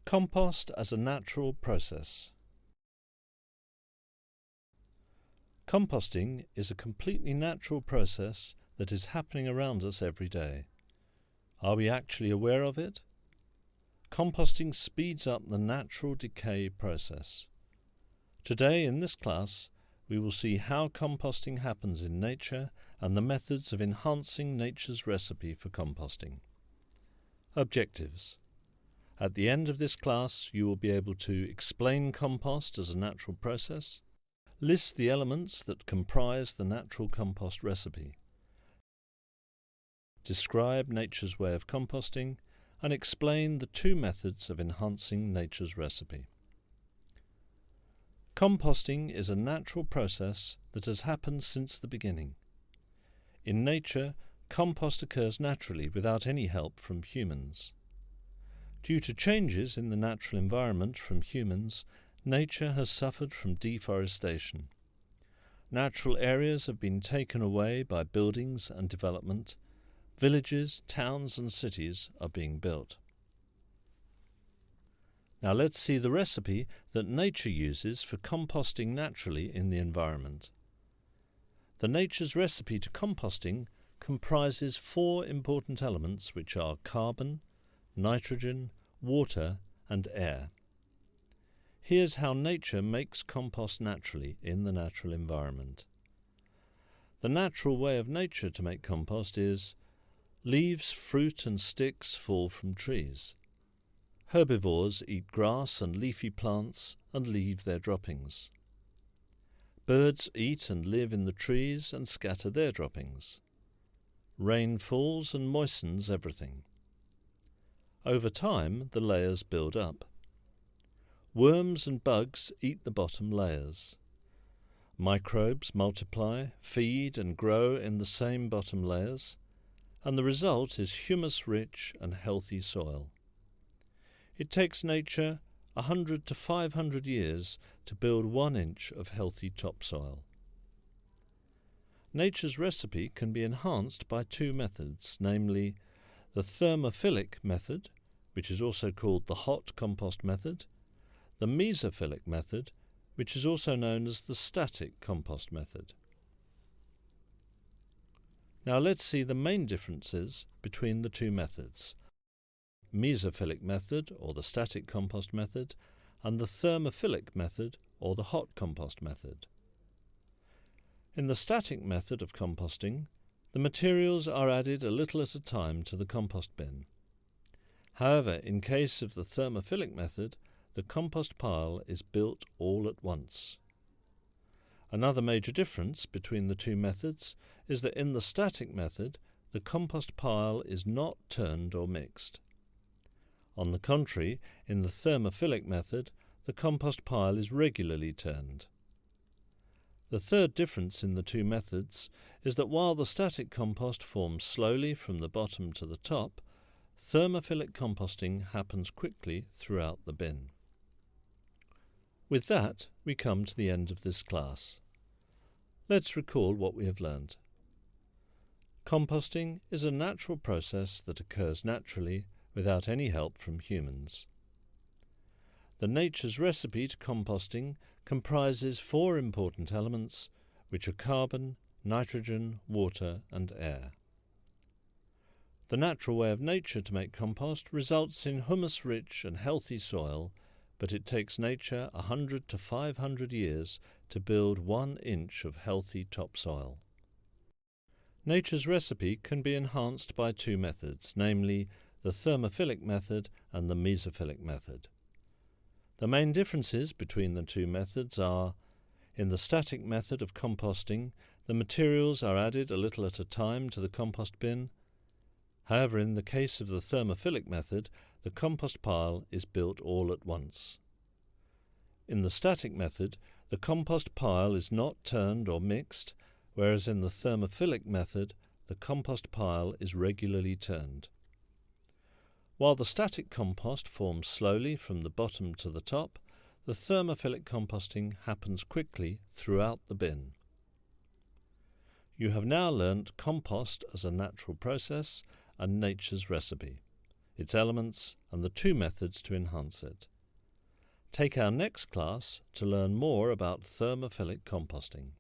Compost as a natural process. Composting is a completely natural process that is happening around us every day. Are we actually aware of it? Composting speeds up the natural decay process. Today in this class, we will see how composting happens in nature and the methods of enhancing nature's recipe for composting. Objectives. At the end of this class, you will be able to explain compost as a natural process, list the elements that comprise the natural compost recipe, describe nature's way of composting, and explain the two methods of enhancing nature's recipe. Composting is a natural process that has happened since the beginning. In nature, compost occurs naturally without any help from humans. Due to changes in the natural environment from humans, nature has suffered from deforestation. Natural areas have been taken away by buildings and development. Villages, towns and cities are being built. Now let's see the recipe that nature uses for composting naturally in the environment. The nature's recipe to composting comprises four important elements, which are carbon, nitrogen, water and air. Here's how nature makes compost naturally in the natural environment. The natural way of nature to make compost is: leaves, fruit and sticks fall from trees. Herbivores eat grass and leafy plants and leave their droppings. Birds eat and live in the trees and scatter their droppings. Rain falls and moistens everything. Over time, the layers build up. Worms and bugs eat the bottom layers. Microbes multiply, feed and grow in the same bottom layers, and the result is humus-rich and healthy soil. It takes nature 100 to 500 years to build 1 inch of healthy topsoil. Nature's recipe can be enhanced by two methods, namely the Thermophilic Method, which is also called the hot compost method, the Mesophilic Method, which is also known as the static compost method. Now let's see the main differences between the two methods: Mesophilic method, or the static compost method, and the Thermophilic method, or the hot compost method. In the static method of composting, the materials are added a little at a time to the compost bin. However, in case of the Thermophilic method, the compost pile is built all at once. Another major difference between the two methods is that in the static method, the compost pile is not turned or mixed. On the contrary, in the Thermophilic method, the compost pile is regularly turned. The third difference in the two methods is that while the static compost forms slowly from the bottom to the top, thermophilic composting happens quickly throughout the bin. With that, we come to the end of this class. Let's recall what we have learned. Composting is a natural process that occurs naturally without any help from humans. The nature's recipe to composting comprises four important elements, which are carbon, nitrogen, water and air. The natural way of nature to make compost results in humus-rich and healthy soil, but it takes nature 100 to 500 years to build 1 inch of healthy topsoil. Nature's recipe can be enhanced by two methods, namely the Thermophilic method and the Mesophilic method. The main differences between the two methods are: in the static method of composting, the materials are added a little at a time to the compost bin. However, in the case of the Thermophilic method, the compost pile is built all at once. In the static method, the compost pile is not turned or mixed, whereas in the Thermophilic method, the compost pile is regularly turned. While the static compost forms slowly from the bottom to the top, the thermophilic composting happens quickly throughout the bin. You have now learnt compost as a natural process and nature's recipe. its elements, and the 2 methods to enhance it. Take our next class to learn more about thermophilic composting.